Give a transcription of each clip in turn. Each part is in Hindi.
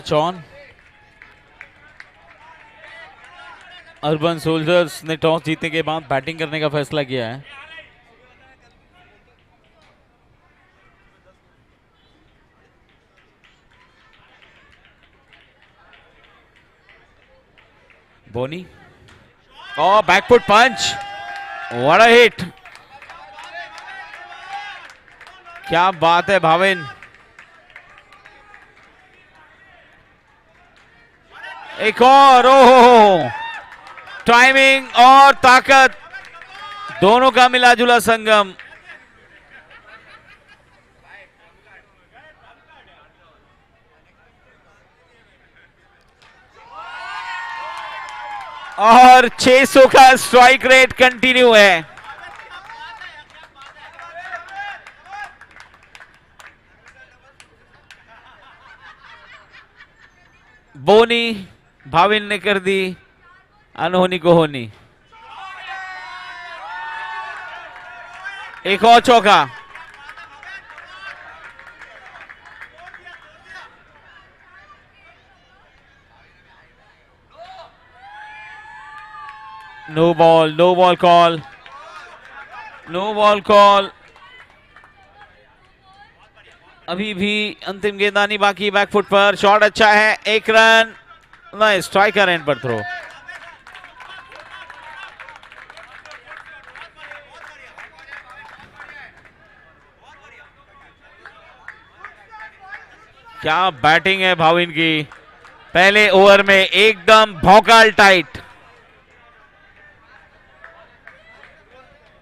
Match on. अर्बन सोल्जर्स ने टॉस जीतने के बाद बैटिंग करने का फैसला किया है। बोनी और back foot punch, what a hit, क्या बात है भाविन। एक और, ओहो, टाइमिंग और ताकत दोनों का मिला जुला संगम। और 600 का स्ट्राइक रेट कंटिन्यू है। बोनी, भाविन ने कर दी अनहोनी को होनी। एक और चौका, no ball, no ball call, no ball call. अभी भी अंतिम गेंदबाजी बाकी, बैकफुट पर शॉट अच्छा है, एक रन, नहीं, स्ट्राइकर एंड पर थ्रो। क्या बैटिंग है भाविन की, पहले ओवर में एकदम भौकाल टाइट।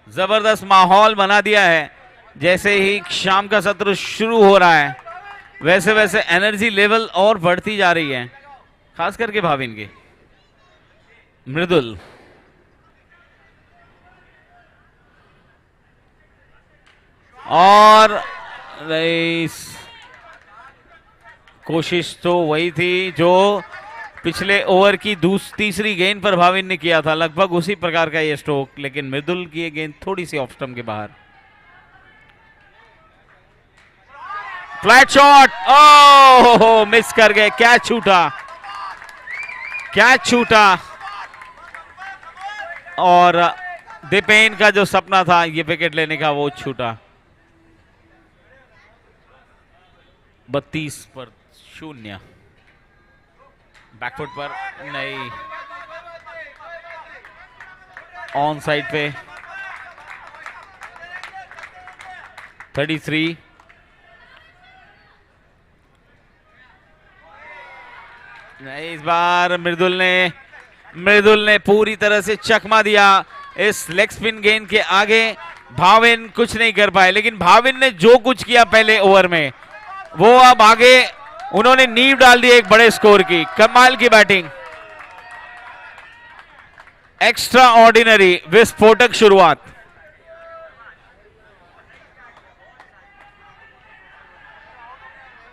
जबरदस्त माहौल बना दिया है। जैसे ही शाम का सत्र शुरू हो रहा है वैसे वैसे एनर्जी लेवल और बढ़ती जा रही है, खास करके भाविन की। मृदुल, और कोशिश तो वही थी जो पिछले ओवर की तीसरी गेंद पर भाविन ने किया था, लगभग उसी प्रकार का ये स्ट्रोक, लेकिन मृदुल की ये गेंद थोड़ी सी ऑफ स्टंप के बाहर। फ्लैट शॉट, ओह, मिस कर गए, कैच छूटा, कैच छूटा। और दीपेन का जो सपना था ये विकेट लेने का, वो छूटा। 32 पर 0, बैकफुट पर नहीं, ऑन साइड पे 33। नहीं, इस बार मृदुल ने पूरी तरह से चकमा दिया इस लेग स्पिन गेंद के आगे। भाविन कुछ नहीं कर पाए, लेकिन भाविन ने जो कुछ किया पहले ओवर में वो अब आगे उन्होंने नींव डाल दी एक बड़े स्कोर की। कमाल की बैटिंग, एक्स्ट्रा ऑर्डिनरी, विस्फोटक शुरुआत।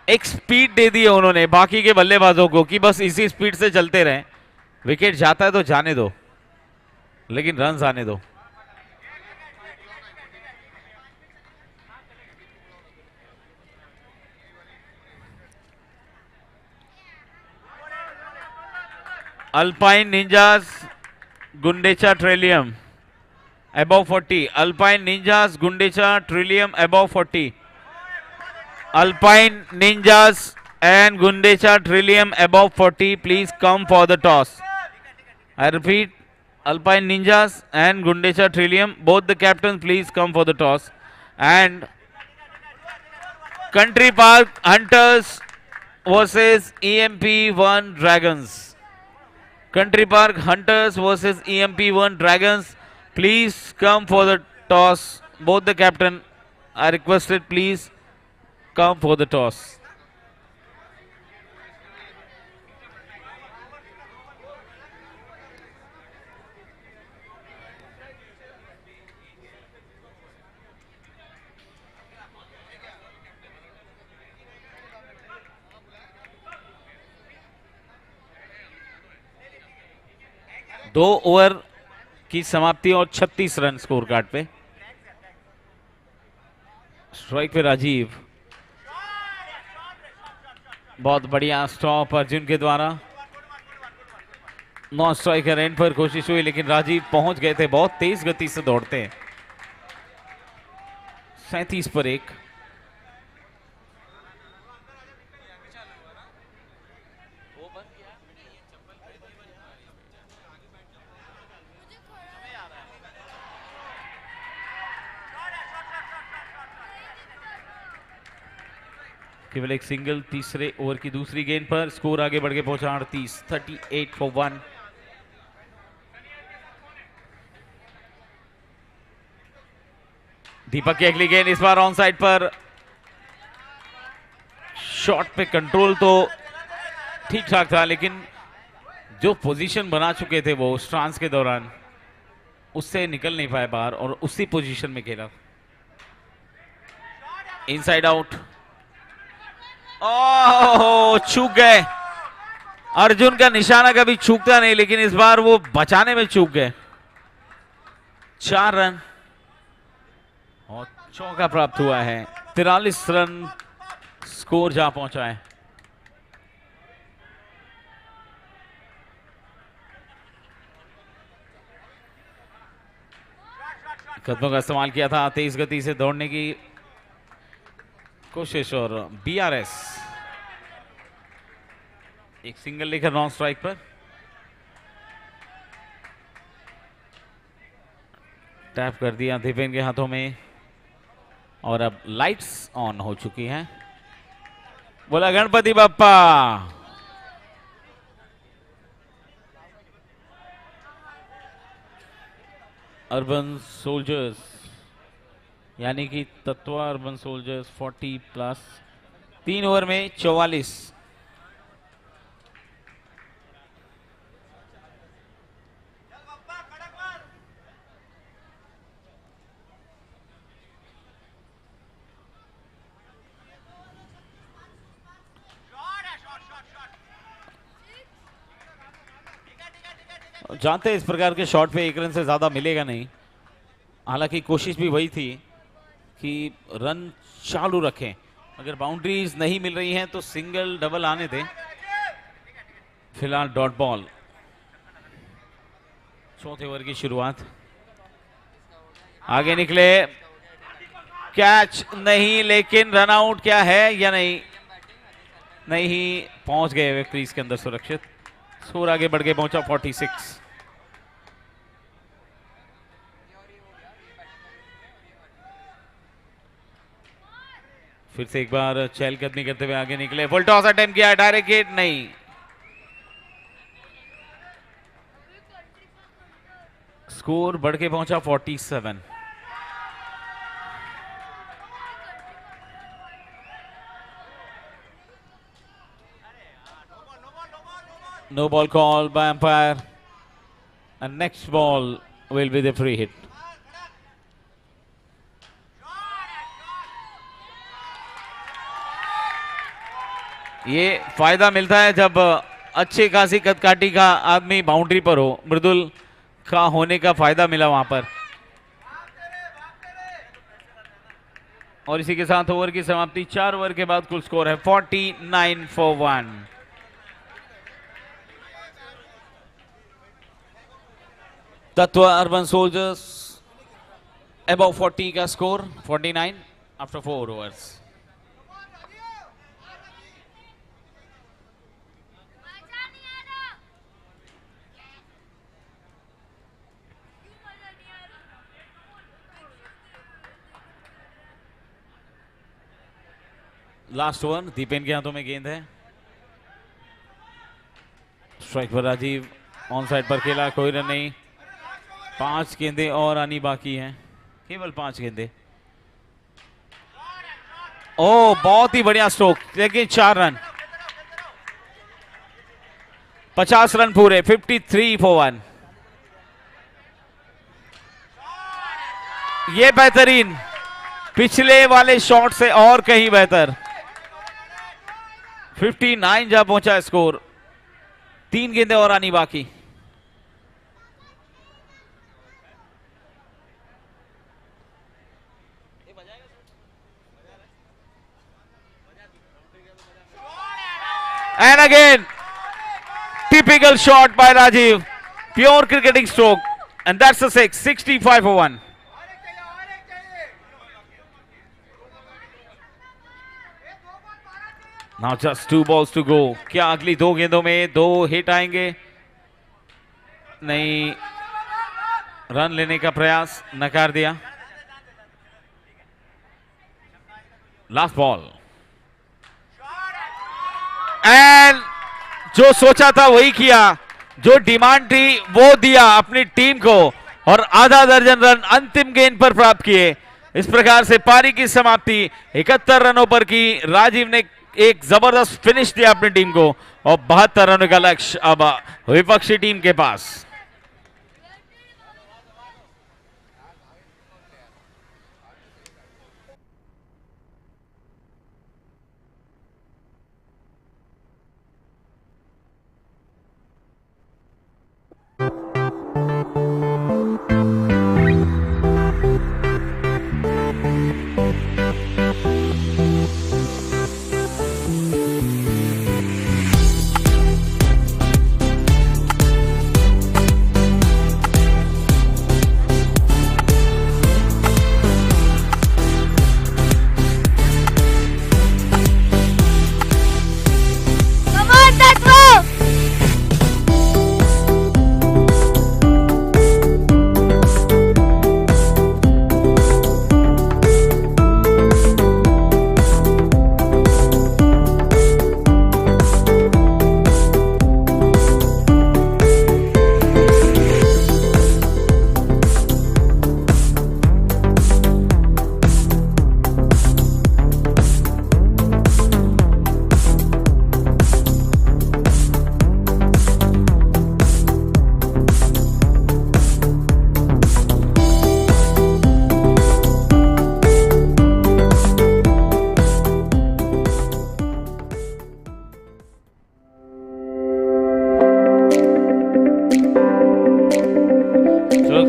एक स्पीड दे दी है उन्होंने बाकी के बल्लेबाजों को कि बस इसी स्पीड से चलते रहें, विकेट जाता है तो जाने दो, लेकिन रन्स आने दो। Alpine ninjas Gundecha Trillium above 40, alpine ninjas Gundecha Trillium above 40, alpine ninjas and Gundecha Trillium above 40, please come for the toss. I repeat, Alpine Ninjas and Gundecha Trillium, both the captains, please come for the toss. And Country Park Hunters versus EMP1 Dragons. Country Park Hunters versus EMP1 Dragons, please come for the toss. Both the captain are requested, please come for the toss. दो ओवर की समाप्ति और 36 रन स्कोर कार्ड पे। स्ट्राइक पे राजीव, बहुत बढ़िया स्टॉप अर्जुन के द्वारा। नॉन स्ट्राइकर एंड पर कोशिश हुई लेकिन राजीव पहुंच गए थे, बहुत तेज गति से दौड़ते हैं। 37 पर 1। केवल एक सिंगल तीसरे ओवर की दूसरी गेंद पर। स्कोर आगे बढ़ के पहुंचा 38 फॉर 1। दीपक की अगली गेंद इस बार ऑन साइड पर। शॉट पे कंट्रोल तो ठीक ठाक था लेकिन जो पोजीशन बना चुके थे वो स्ट्रांस के दौरान, उससे निकल नहीं पाए बाहर और उसी पोजीशन में खेला। Inside out. ओह, चूक गए। अर्जुन का निशाना कभी चूकता नहीं लेकिन इस बार वो बचाने में चूक गए। 4 रन और चौका प्राप्त हुआ है। 43 रन स्कोर जहां पहुंचा है। कदमों का इस्तेमाल किया था, तेज गति से दौड़ने की कोशिश और बीआरएस एक सिंगल लेकर नॉन स्ट्राइक पर। टैप कर दिया दीपेन के हाथों में और अब लाइट्स ऑन हो चुकी हैं। बोला गणपति बप्पा। अर्बन सोल्जर्स यानी कि तत्वा अर्बन सोल्जर्स 40 प्लस 3 ओवर में 44। जानते हैं इस प्रकार के शॉट पे 1 रन से ज्यादा मिलेगा नहीं। हालांकि कोशिश भी वही थी कि रन चालू रखें, अगर बाउंड्रीज नहीं मिल रही हैं तो सिंगल डबल आने दें। फिलहाल डॉट बॉल। चौथे ओवर की शुरुआत। आगे निकले, कैच नहीं लेकिन रन आउट क्या है या नहीं, नहीं पहुंच गए वे क्रीज के अंदर सुरक्षित। स्कोर आगे बढ़ के पहुंचा 46। फिर से एक बार चहलकदमी करते हुए आगे निकले, फुल टॉस अटेम्प्ट किया, डायरेक्ट हिट नहीं। स्कोर बढ़ के पहुंचा 47। No ball call by umpire, and next ball will be the free hit. ये फायदा मिलता है जब अच्छे खासी कदकाठी का आदमी बाउंड्री पर हो। मृदुल का होने का फायदा मिला वहां पर। और इसी के साथ ओवर की समाप्ति। 4 ओवर के बाद कुल स्कोर है 49 for 1। Tatva urban soldiers above 40 का score 49 after 4 overs. Last over Dipen के हाथों में गेंद है। स्ट्राइक पर राजीव, ऑन साइड पर खेला, कोई रन नहीं। 5 गेंदें और आनी बाकी हैं, केवल 5 गेंदें। ओ, बहुत ही बढ़िया स्ट्रोक, लेकिन 4 रन। 50 रन पूरे, 53 फॉर 1। ये बेहतरीन, पिछले वाले शॉट से और कहीं बेहतर। 59 जहां पहुंचा स्कोर। 3 गेंदें और आनी बाकी। And again, typical shot by Rajiv. Pure cricketing stroke. And that's a 6. 65 for 1. Now just 2 balls to go. क्या अगली 2 गेंदों में 2 हिट आएंगे? नहीं. रन लेने का प्रयास नकार दिया. Last ball. एंड जो सोचा था वही किया. जो डिमांड थी वो दिया अपनी टीम को और आधा दर्जन रन अंतिम गेंद पर प्राप्त किए. इस प्रकार से पारी की समाप्ति 71 रनों पर की. राजीव ने एक जबरदस्त फिनिश दिया अपनी टीम को और 72 रनों का लक्ष्य अब विपक्षी टीम के पास.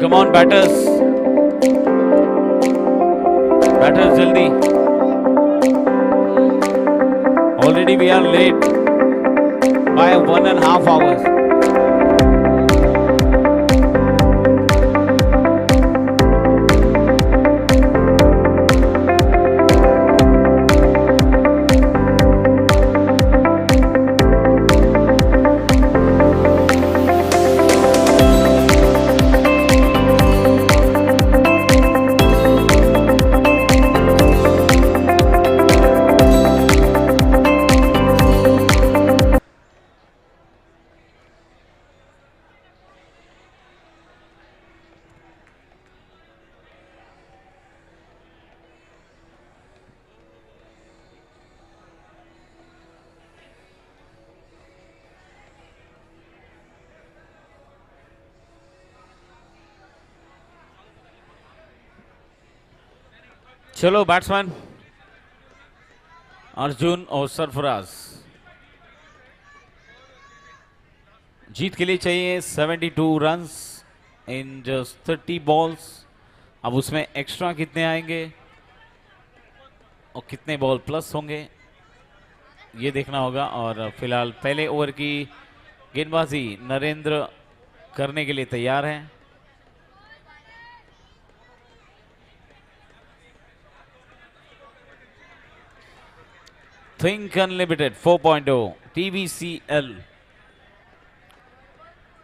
Come on, batters. Batters, jaldi. Already we are late by 1.5 hours. चलो बैट्समैन अर्जुन और सरफराज. जीत के लिए चाहिए 72 रन्स इन जस्ट 30 बॉल्स. अब उसमें एक्स्ट्रा कितने आएंगे और कितने बॉल प्लस होंगे ये देखना होगा. और फिलहाल पहले ओवर की गेंदबाजी नरेंद्र करने के लिए तैयार हैं. Think Unlimited 4.0 TVCL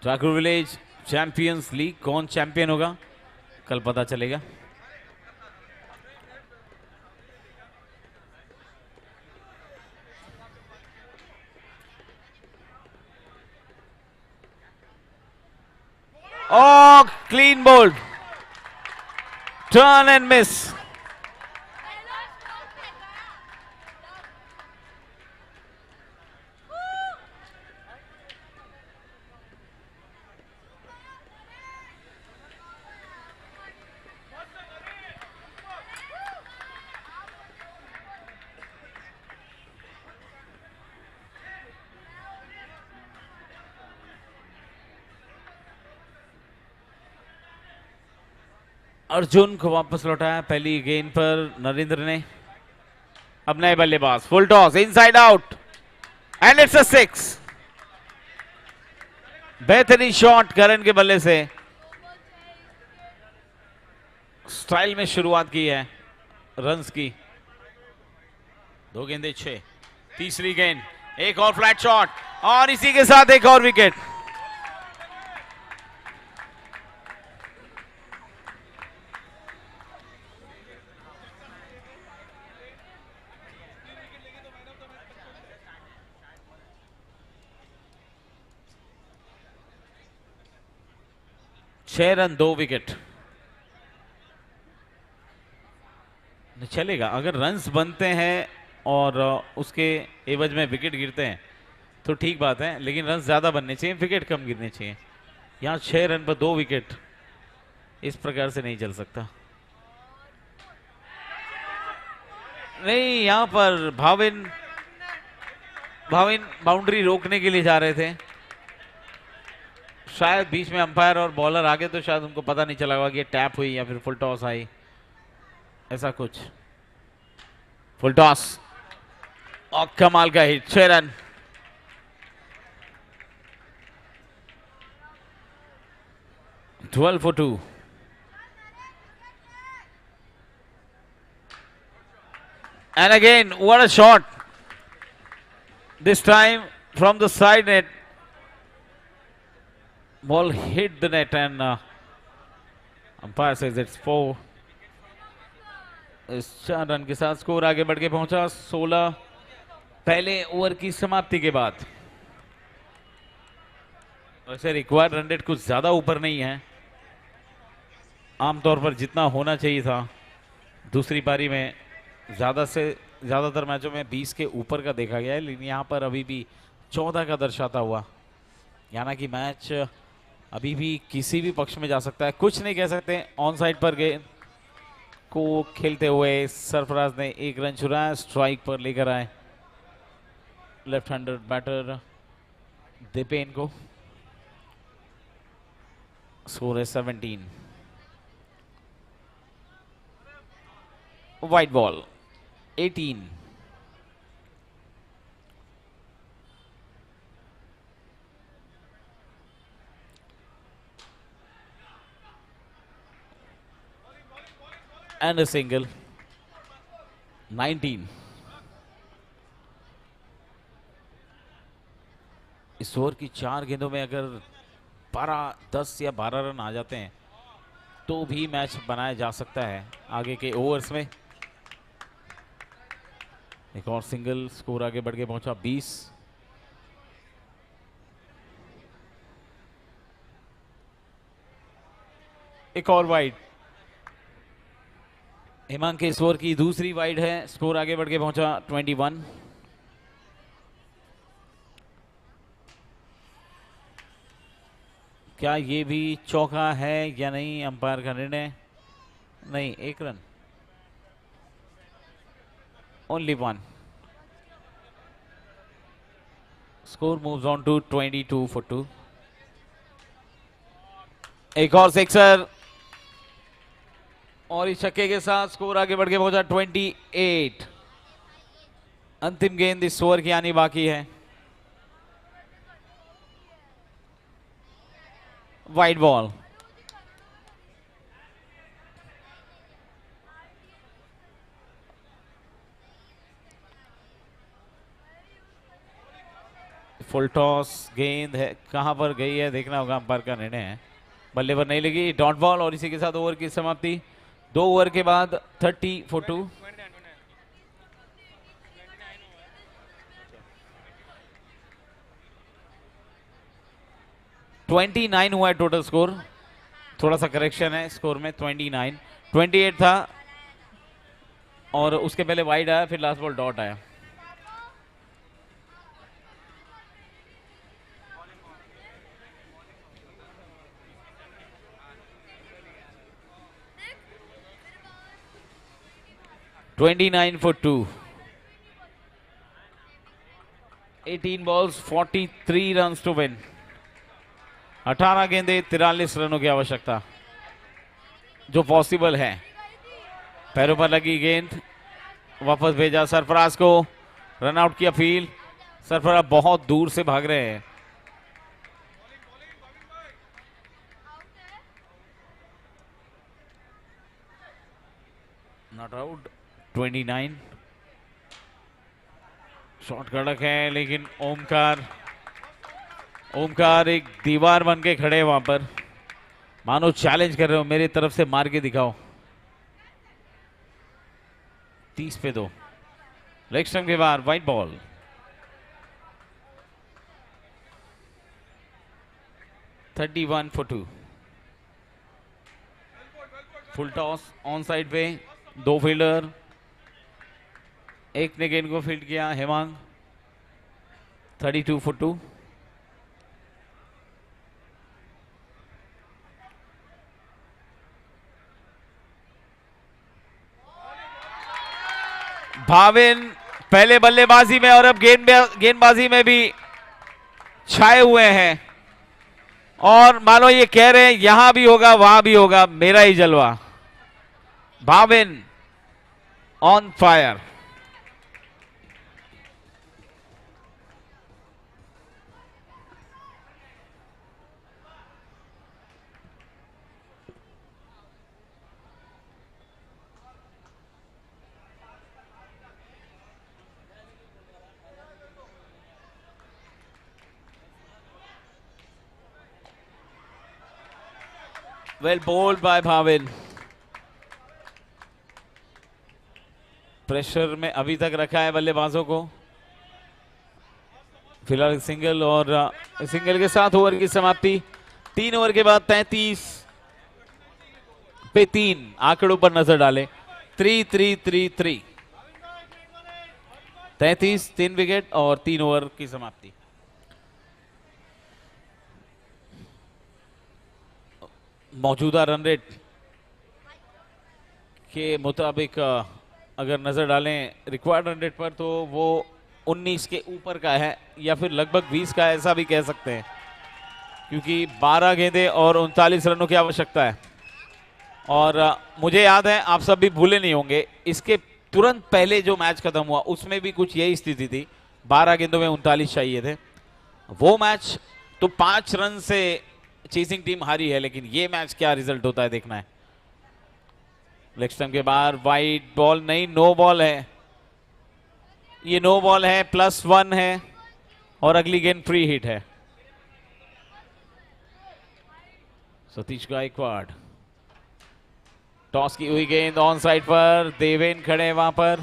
Thakur village champions league. कौन चैंपियन होगा कल पता चलेगा. Oh, clean bowled. Turn and miss. Arjun को वापस लौटाया पहली गेंद पर नरेंद्र ने. अब नए बल्लेबाज. Full toss inside out and it's a 6। बेहतरीन शॉट करण के बल्ले से, स्टाइल में शुरुआत की है रन्स की। 2 गेंदे 6, तीसरी गेंद, एक और फ्लैट शॉट और इसी के साथ एक और विकेट। छह रन 2 विकेट। चलेगा अगर रन्स बनते हैं और उसके एवज में विकेट गिरते हैं तो ठीक बात है, लेकिन रन ज्यादा बनने चाहिए, विकेट कम गिरने चाहिए। यहां 6 रन पर 2 विकेट, इस प्रकार से नहीं चल सकता। नहीं, यहां पर भाविन बाउंड्री रोकने के लिए जा रहे थे। शायद बीच में अंपायर और बॉलर आगे तो शायद उनको पता नहीं चला होगा कि टैप हुई या फिर फुल टॉस आई, ऐसा कुछ। फुल टॉस और कमाल का hit, 6 run. Twelve for 2। And again, what a shot. This time from the side net. Ball hit the net and umpire says it's 4. इस 4 रन के साथ स्कोर आगे बढ़ के पहुंचा 16 पहले ओवर की समाप्ति के बाद। वैसे रिक्वायर्ड रन रेट कुछ ज्यादा ऊपर नहीं है, आमतौर पर जितना होना चाहिए था। दूसरी पारी में ज्यादातर मैचों में 20 के ऊपर का देखा गया है, लेकिन यहाँ पर अभी भी 14 का दर्शाता हुआ, यानी कि मैच अभी भी किसी भी पक्ष में जा सकता है। कुछ नहीं कह सकते। ऑन साइड पर गेंद को खेलते हुए सरफराज ने 1 रन चुराया, स्ट्राइक पर लेकर आए लेफ्ट हैंडर बैटर दीपेन को। स्कोर है 17। Wide ball 18। and a single 19। इस ओवर की 4 गेंदों में अगर 10 या 12 रन आ जाते हैं तो भी मैच बनाया जा सकता है आगे के ओवर्स में। एक और सिंगल, स्कोर आगे बढ़ के पहुंचा 20। एक और वाइड, हिमांक के इस ओवर की दूसरी वाइड है, स्कोर आगे बढ़ के पहुंचा 21। क्या ये भी चौका है या नहीं, अंपायर का निर्णय नहीं। 1 run, only 1। Score moves on to 22 for 2। एक और सिक्सर और इस छक्के के साथ स्कोर आगे बढ़ के पहुंचा 28। अंतिम गेंद इस ओवर की आनी बाकी है। वाइड बॉल, फुल टॉस गेंद है, कहां पर गई है देखना होगा, अंपायर का निर्णय है। बल्ले पर नहीं लगी, डॉट बॉल और इसी के साथ ओवर की समाप्ति। 2 ओवर के बाद 30 फॉर 2। $29 हुआ है टोटल स्कोर। थोड़ा सा करेक्शन है स्कोर में, 29, 28 था और उसके पहले वाइड आया, फिर लास्ट बॉल डॉट आया। $29 for 2। 18 balls 43 runs to win। 18 गेंदे 43 रनों की आवश्यकता जो पॉसिबल है। पैरों पर लगी गेंद, वापस भेजा सरफराज को, रन आउट की अपील, सरफराज बहुत दूर से भाग रहे हैं। Not out. 29। शॉट कड़क है लेकिन ओमकार एक दीवार बन के खड़े हैं वहां पर, मानो चैलेंज कर रहे हो, मेरी तरफ से मार के दिखाओ। 30 पे 2। लेग स्टंप के बाहर white ball. (31 for 2). Full toss on side पे, 2 फील्डर, एक ने गेंद को फील्ड किया, हेमांग। 32 for 2। भाविन पहले बल्लेबाजी में और अब गेंदबाजी में भी छाए हुए हैं और मानो ये कह रहे हैं यहां भी होगा वहां भी होगा, मेरा ही जलवा। Bhavin on fire. Well bowled by Bhavin. Pressure में अभी तक रखा है बल्लेबाजों को। फिलहाल सिंगल और सिंगल के साथ ओवर की समाप्ति। 3 ओवर के बाद 33 पे 3 आंकड़ों पर नजर डालें। 3-3-3-3। 33, 3 विकेट और 3 ओवर की समाप्ति। मौजूदा रन रेट के मुताबिक अगर नजर डालें रिक्वायर्ड रन रेट पर तो वो 19 के ऊपर का है या फिर लगभग 20 का, ऐसा भी कह सकते हैं, क्योंकि 12 गेंदें और 39 रनों की आवश्यकता है। और मुझे याद है, आप सब भी भूले नहीं होंगे, इसके तुरंत पहले जो मैच खत्म हुआ उसमें भी कुछ यही स्थिति थी। 12 गेंदों में 39 चाहिए थे। वो मैच तो 5 रन से चेसिंग टीम हारी है, लेकिन ये मैच क्या रिजल्ट होता है देखना है। लेग स्टंप के बाहर वाइड बॉल नहीं, नो बॉल है। ये नो बॉल है, +1 है और अगली गेंद फ्री हिट है। सतीश गायकवाड़। टॉस की हुई गेंद ऑन साइड पर, देवेन खड़े वहां पर,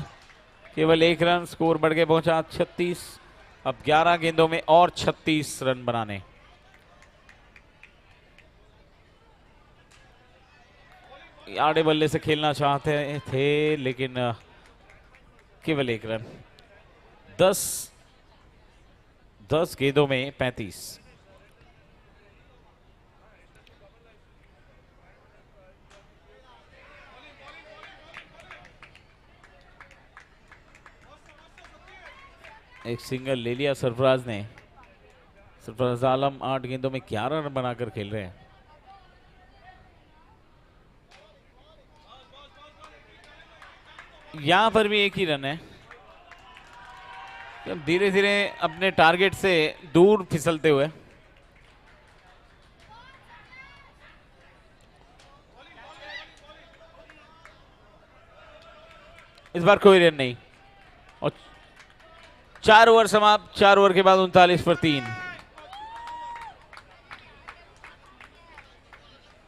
केवल 1 रन, स्कोर बढ़ के पहुंचा 36। अब 11 गेंदों में और 36 रन बनाने। आड़े बल्ले से खेलना चाहते थे लेकिन केवल 1 रन। 10 गेंदों में 35। एक सिंगल ले लिया सरफराज ने। सरफराज आलम 8 गेंदों में 11 रन बनाकर खेल रहे हैं। यहां पर भी 1 ही रन है। धीरे धीरे अपने टारगेट से दूर फिसलते हुए। इस बार कोई रन नहीं और 4 ओवर समाप्त। 4 ओवर के बाद 39 पर 3।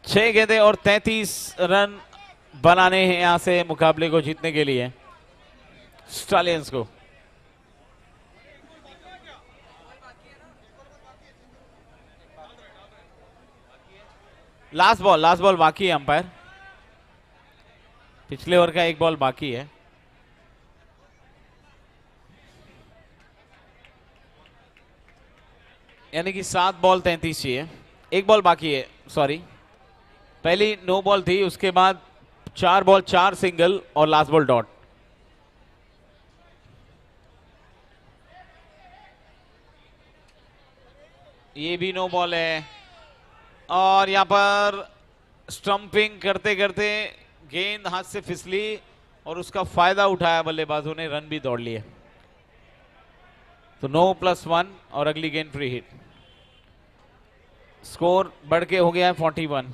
6 गेंदें और 33 रन बनाने हैं यहां से मुकाबले को जीतने के लिए स्टालियंस को। लास्ट बॉल बाकी है अंपायर। पिछले ओवर का 1 बॉल बाकी है। यानी कि 7 बॉल 33 चाहिए। 1 बॉल बाकी है, सॉरी। पहली नो बॉल थी, उसके बाद 4 बॉल 4 सिंगल और लास्ट बॉल डॉट। ये भी नो बॉल है और यहां पर स्टंपिंग करते करते गेंद हाथ से फिसली और उसका फायदा उठाया बल्लेबाजों ने, रन भी दौड़ लिए। तो नो +1 और अगली गेंद फ्री हिट। स्कोर बढ़ के हो गया है 41।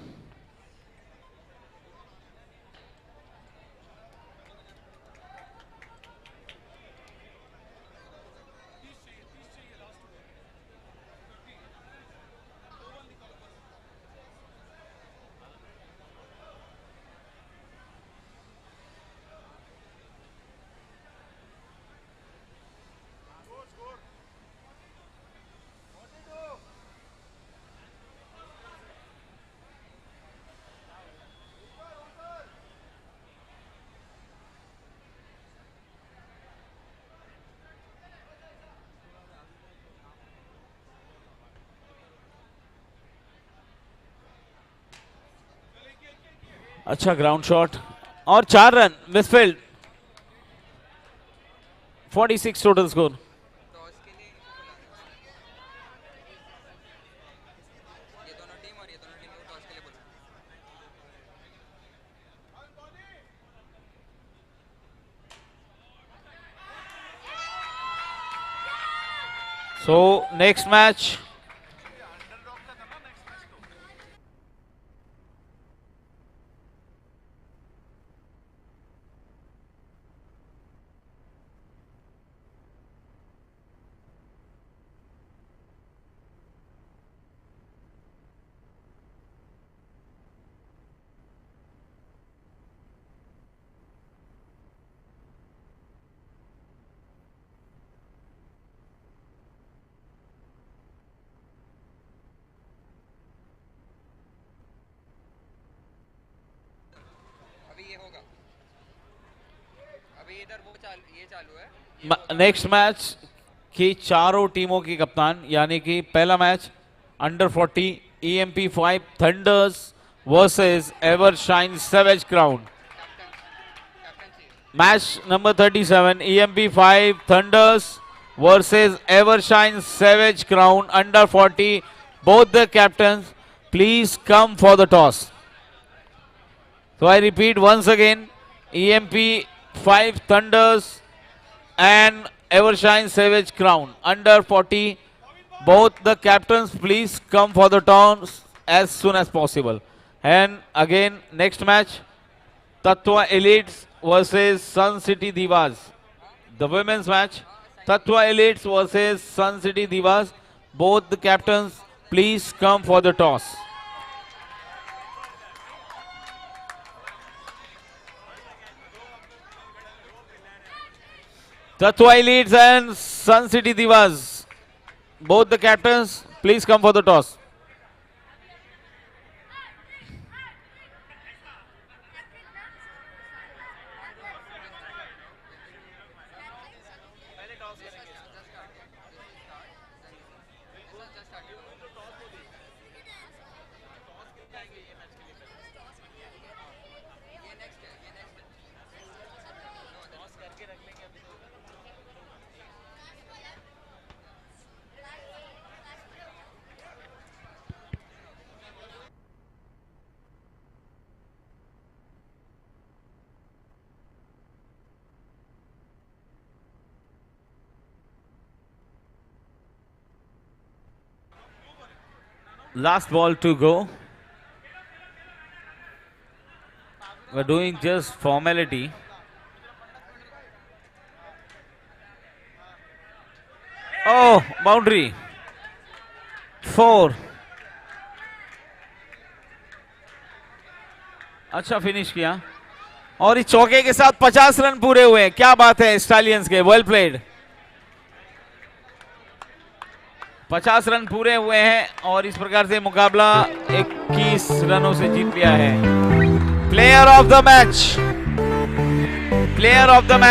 अच्छा ग्राउंड शॉट और 4 run misfield. 46 total score. So next match next match की चारों टीमों की कप्तान यानी कि पहला match under 40 EMP5 thunders versus Evershine savage crown. Match number 37 EMP5 thunders versus Evershine Savage Crown under 40. Both the captains, please come for the toss. So I repeat once again, EMP5 Thunders and Evershine Savage Crown under 40. Both the captains, please come for the toss as soon as possible. And again, next match, Tatwa Elites versus Sun City Divas. The women's match. Tatwa Elites versus Sun City Divas. Both the captains, please come for the toss. Tatwa Elites and Sun City Divas. Both the captains, please come for the toss. Last ball to go. We're doing just formality. Oh, boundary. 4. अच्छा फिनिश किया और इस चौके के साथ 50 रन पूरे हुए। क्या बात है स्टालियंस के, वेल प्लेड। 50 रन पूरे हुए हैं और इस प्रकार से मुकाबला 21 रनों से जीत लिया है। Player of the match, player of the match